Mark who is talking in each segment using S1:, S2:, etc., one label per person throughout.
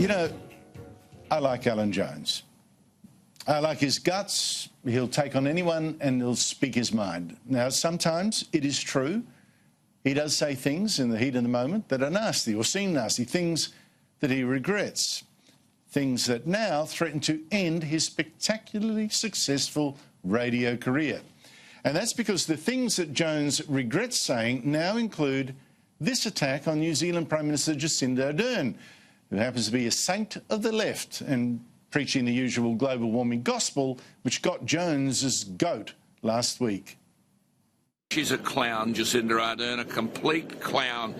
S1: You know, I like Alan Jones. I like his guts. He'll take on anyone and he'll speak his mind. Now, sometimes it is true. He does say things in the heat of the moment that are nasty or seem nasty, things that he regrets, things that now threaten to end his spectacularly successful radio career. And that's because the things that Jones regrets saying now include this attack on New Zealand Prime Minister Jacinda Ardern, who happens to be a saint of the left and preaching the usual global warming gospel, which got Jones's goat last week.
S2: She's a clown, Jacinda Ardern, a complete clown.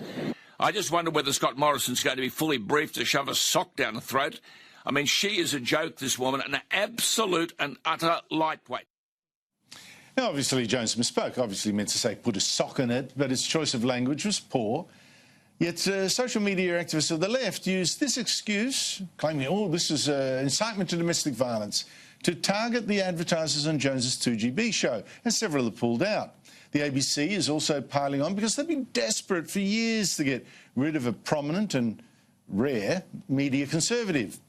S2: I just wonder whether Scott Morrison's going to be fully briefed to shove a sock down her throat. I mean, she is a joke, this woman, an absolute and utter lightweight.
S1: Now, obviously, Jones misspoke. Obviously meant to say put a sock in it, but his choice of language was poor. Yet social media activists of the left used this excuse, claiming, oh, this is incitement to domestic violence, to target the advertisers on Jones's 2GB show, and several have pulled out. The ABC is also piling on because they've been desperate for years to get rid of a prominent and rare media conservative.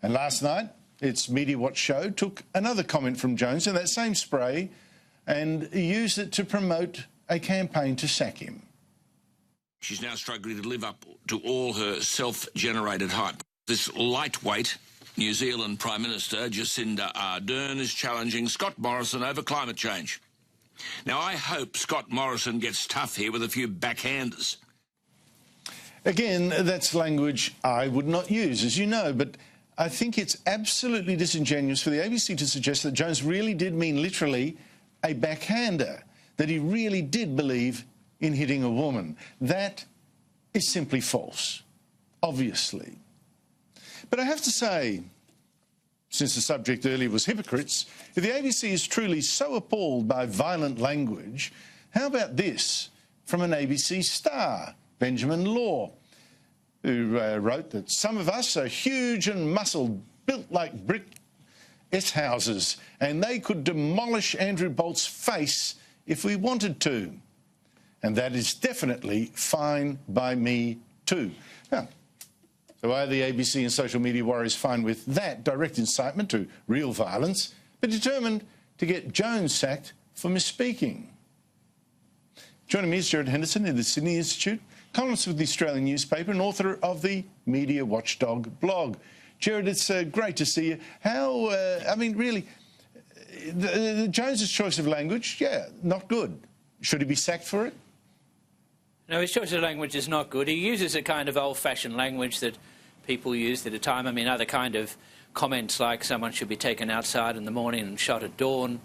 S1: And last night, its Media Watch show took another comment from Jones in that same spray and used it to promote a campaign to sack him.
S2: She's now struggling to live up to all her self-generated hype. This lightweight New Zealand Prime Minister, Jacinda Ardern, is challenging Scott Morrison over climate change. Now, I hope Scott Morrison gets tough here with a few backhanders.
S1: Again, that's language I would not use, as you know, but I think it's absolutely disingenuous for the ABC to suggest that Jones really did mean literally a backhander, that he really did believe in hitting a woman. That is simply false, obviously. But I have to say, since the subject earlier was hypocrites, if the ABC is truly so appalled by violent language, how about this from an ABC star, Benjamin Law, who wrote that some of us are huge and muscled, built like brick S-houses, and they could demolish Andrew Bolt's face if we wanted to. And that is definitely fine by me too. Now, so are the ABC and social media warriors fine with that direct incitement to real violence, but determined to get Jones sacked for misspeaking? Joining me is Gerard Henderson in the Sydney Institute, columnist with the Australian newspaper and author of the Media Watchdog blog. Gerard, it's great to see you. How, I mean, really, Jones's choice of language, yeah, not good. Should he be sacked for it?
S3: No, his choice of language is not good. He uses a kind of old-fashioned language that people used at a time. I mean, other kind of comments like someone should be taken outside in the morning and shot at dawn.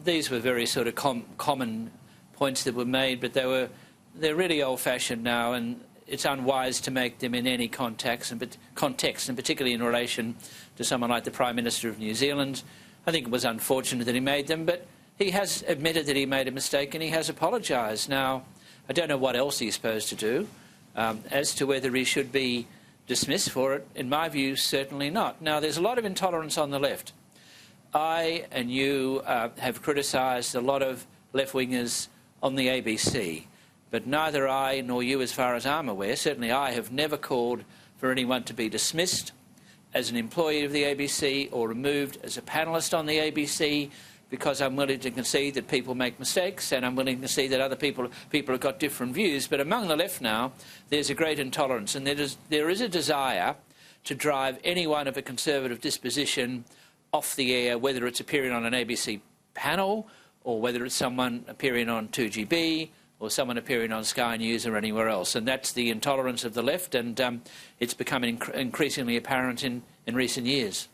S3: These were very sort of common points that were made, but they're really old-fashioned now, and it's unwise to make them in any context, and particularly in relation to someone like the Prime Minister of New Zealand. I think it was unfortunate that he made them, but he has admitted that he made a mistake and he has apologised. Now, I don't know what else he's supposed to do. As to whether he should be dismissed for it, in my view, certainly not. Now, there's a lot of intolerance on the left. I and you have criticised a lot of left-wingers on the ABC, but neither I nor you, as far as I'm aware, certainly I have never called for anyone to be dismissed as an employee of the ABC or removed as a panellist on the ABC, because I'm willing to concede that people make mistakes, and I'm willing to see that other people have got different views. But among the left now, there's a great intolerance, and there is a desire to drive anyone of a conservative disposition off the air, whether it's appearing on an ABC panel or whether it's someone appearing on 2GB or someone appearing on Sky News or anywhere else. And that's the intolerance of the left, and it's becoming increasingly apparent in recent years.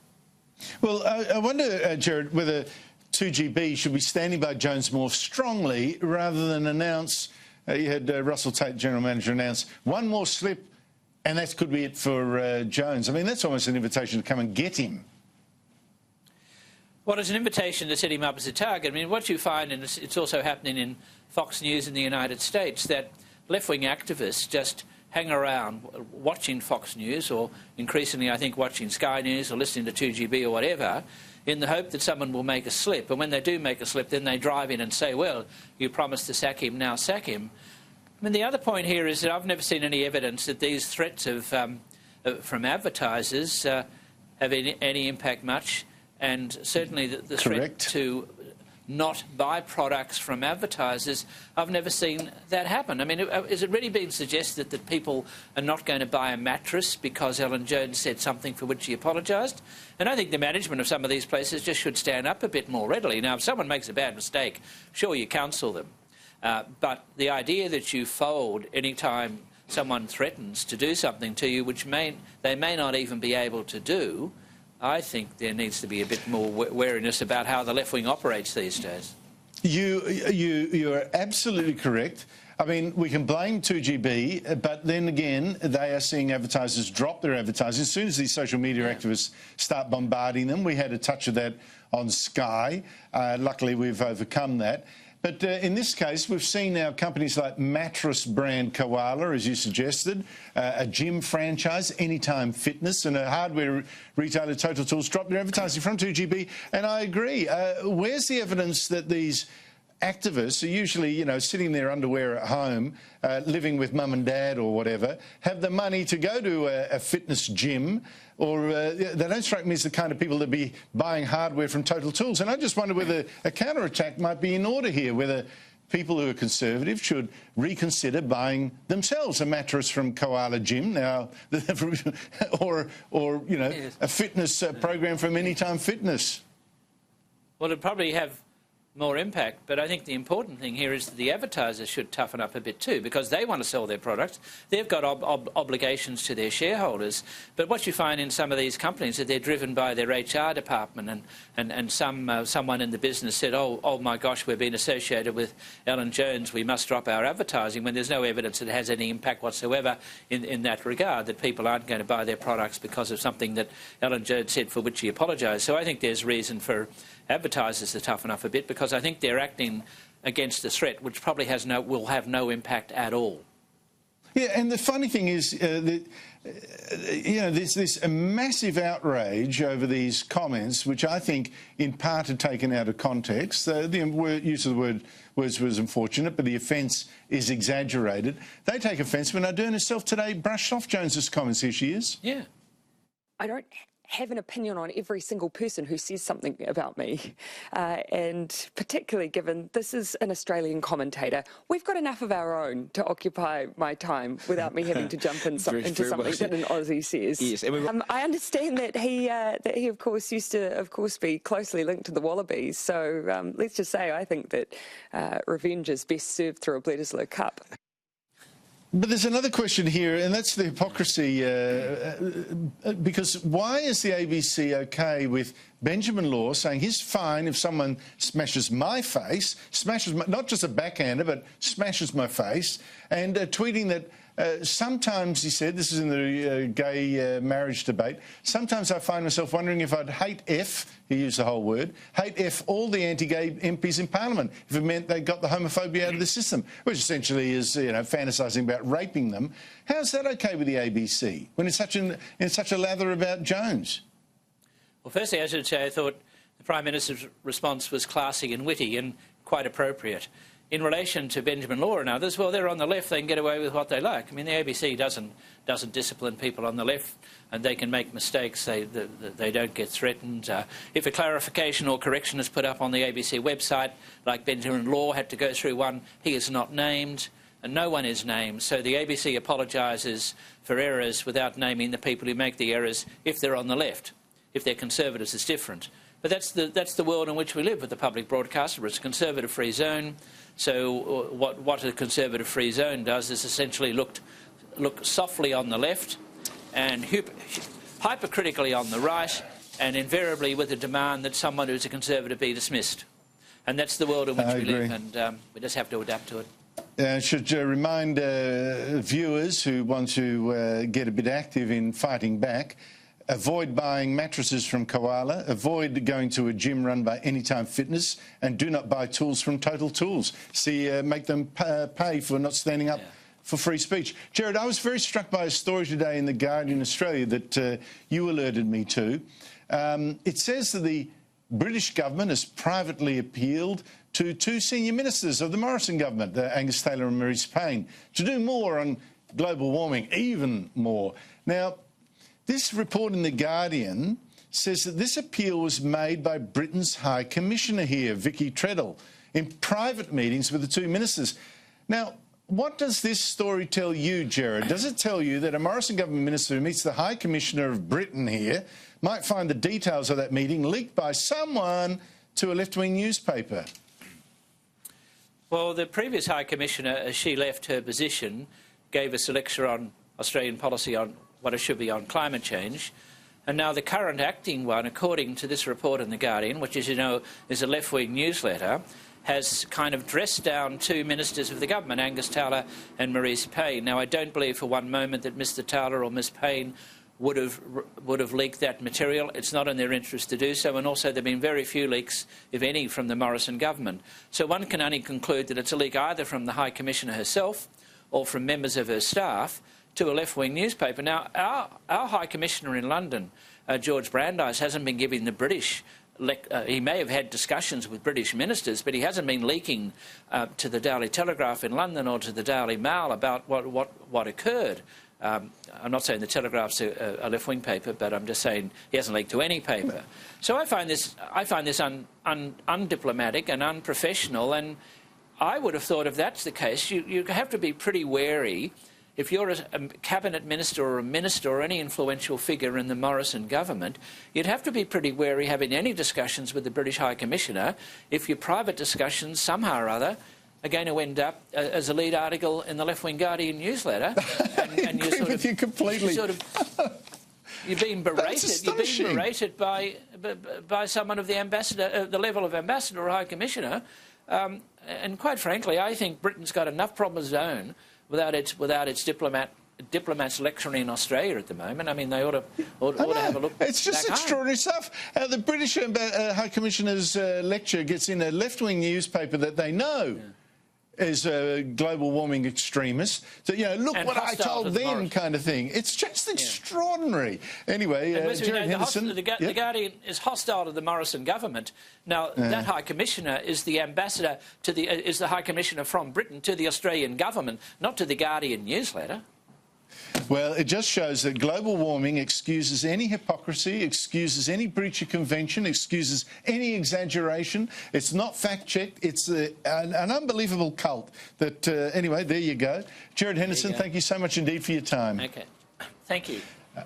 S1: Well, I wonder, Gerard, whether 2GB should be standing by Jones more strongly rather than announce, you had Russell Tate, General Manager, announce one more slip and that could be it for Jones. I mean, that's almost an invitation to come and get him.
S3: Well, it's an invitation to set him up as a target. I mean, what you find, and it's also happening in Fox News in the United States, that left-wing activists just hang around watching Fox News, or increasingly, I think, watching Sky News or listening to 2GB or whatever, in the hope that someone will make a slip. And when they do make a slip, then they drive in and say, well, you promised to sack him, now sack him. I mean, the other point here is that I've never seen any evidence that these threats of from advertisers have any impact much, and certainly the threat to not buy products from advertisers, I've never seen that happen. I mean, is it really being suggested that people are not going to buy a mattress because Ellen Jones said something for which she apologised? And I think the management of some of these places just should stand up a bit more readily. Now, if someone makes a bad mistake, sure, you counsel them. But the idea that you fold any time someone threatens to do something to you, which they may not even be able to do, I think there needs to be a bit more wariness about how the left-wing operates these days.
S1: You are absolutely correct. I mean, we can blame 2GB, but then again, they are seeing advertisers drop their advertising. As soon as these social media activists start bombarding them, we had a touch of that on Sky. Luckily, we've overcome that. But in this case, we've seen now companies like mattress brand Koala, as you suggested, a gym franchise, Anytime Fitness, and a hardware retailer, Total Tools, drop their advertising from 2GB. And I agree. Where's the evidence that these activists are usually, you know, sitting in their underwear at home, living with mum and dad or whatever, have the money to go to a fitness gym, or they don't strike me as the kind of people that be buying hardware from Total Tools. And I just wonder whether a counterattack might be in order here, whether people who are conservative should reconsider buying themselves a mattress from Koala Gym now, or you know, a fitness program from Anytime Fitness.
S3: Well, it'd probably have more impact, but I think the important thing here is that the advertisers should toughen up a bit too, because they want to sell their products. They've got obligations to their shareholders. But what you find in some of these companies is that they're driven by their HR department, and someone in the business said, oh my gosh, we're being associated with Ellen Jones, we must drop our advertising, when there's no evidence that it has any impact whatsoever in that regard, that people aren't going to buy their products because of something that Ellen Jones said for which she apologised. So I think there's reason for advertisers to toughen up a bit, because I think they're acting against a threat which probably will have no impact at all.
S1: Yeah, and the funny thing is that, you know, there's this massive outrage over these comments, which I think in part are taken out of context. The use of the words was unfortunate, but the offence is exaggerated. They take offence when Ardern herself today brushed off Jones's comments. Here she is.
S3: Yeah.
S4: I don't have an opinion on every single person who says something about me, and particularly given this is an Australian commentator, we've got enough of our own to occupy my time without me having to jump into something that an Aussie says. Yes, I understand that he of course used to be closely linked to the Wallabies, so let's just say I think that revenge is best served through a Bledisloe Cup.
S1: But there's another question here, and that's the hypocrisy, because why is the ABC OK with Benjamin Law saying he's fine if someone smashes my face, not just a backhander, but smashes my face, and tweeting that sometimes, he said, this is in the gay marriage debate, sometimes I find myself wondering if I'd hate F, he used the whole word, hate F all the anti-gay MPs in Parliament if it meant they got the homophobia out of the system, which essentially is, you know, fantasising about raping them. How's that OK with the ABC when it's such a lather about Jones?
S3: Well, firstly, I should say I thought the Prime Minister's response was classy and witty and quite appropriate. In relation to Benjamin Law and others, well, they're on the left, they can get away with what they like. I mean, the ABC doesn't discipline people on the left, and they can make mistakes. They don't get threatened. If a clarification or correction is put up on the ABC website, like Benjamin Law had to go through one, he is not named, and no one is named. So the ABC apologises for errors without naming the people who make the errors if they're on the left. If they're Conservatives, it's different. But that's the world in which we live with the public broadcaster. It's a conservative-free zone. So what a conservative-free zone does is essentially look softly on the left and hypercritically on the right, and invariably with a demand that someone who's a conservative be dismissed. And that's the world in which we live, and we just have to adapt to it.
S1: I should remind viewers who want to get a bit active in fighting back, avoid buying mattresses from Koala, avoid going to a gym run by Anytime Fitness, and do not buy tools from Total Tools. See, make them pay for not standing up for free speech. Gerard, I was very struck by a story today in The Guardian Australia that you alerted me to. It says that the British government has privately appealed to two senior ministers of the Morrison government, Angus Taylor and Marise Payne, to do more on global warming, even more. Now, This report in The Guardian says that this appeal was made by Britain's High Commissioner here, Vicky Treadle, in private meetings with the two ministers. Now, what does this story tell you, Gerard? Does it tell you that a Morrison government minister who meets the High Commissioner of Britain here might find the details of that meeting leaked by someone to a left-wing newspaper?
S3: Well, the previous High Commissioner, as she left her position, gave us a lecture on Australian policy on what it should be on climate change. And now the current acting one, according to this report in The Guardian, which, as you know, is a left-wing newsletter, has kind of dressed down two ministers of the government, Angus Taylor and Marise Payne. Now, I don't believe for one moment that Mr Taylor or Ms Payne would have leaked that material. It's not in their interest to do so, and also there have been very few leaks, if any, from the Morrison government. So one can only conclude that it's a leak either from the High Commissioner herself or from members of her staff to a left-wing newspaper. Now, our High Commissioner in London, George Brandeis, hasn't been giving the British... he may have had discussions with British ministers, but he hasn't been leaking to the Daily Telegraph in London or to the Daily Mail about what occurred. I'm not saying the Telegraph's a left-wing paper, but I'm just saying he hasn't leaked to any paper. So I find this undiplomatic and unprofessional, and I would have thought if that's the case, you have to be pretty wary. If you're a cabinet minister or a minister or any influential figure in the Morrison government, you'd have to be pretty wary having any discussions with the British High Commissioner if your private discussions somehow or other are going to end up as a lead article in the left-wing Guardian newsletter.
S1: And I agree with you completely.
S3: You're being berated. You're being berated by someone of the ambassador, the level of ambassador or High Commissioner. And quite frankly, I think Britain's got enough problems of its own without its diplomats lecturing in Australia at the moment. I mean, they ought to have a look.
S1: It's just extraordinary stuff. The British High Commissioner's lecture gets in a left-wing newspaper that they know is a global warming extremist. So, you know, look what I told them kind of thing. It's just extraordinary. Anyway, Gerard Henderson...
S3: The Guardian is hostile to the Morrison government. Now, that High Commissioner is the ambassador to is the High Commissioner from Britain to the Australian government, not to the Guardian newsletter.
S1: Well, it just shows that global warming excuses any hypocrisy, excuses any breach of convention, excuses any exaggeration. It's not fact-checked. It's an unbelievable cult. That anyway, there you go. Gerard Henderson, thank you so much indeed for your time.
S3: Okay. Thank you.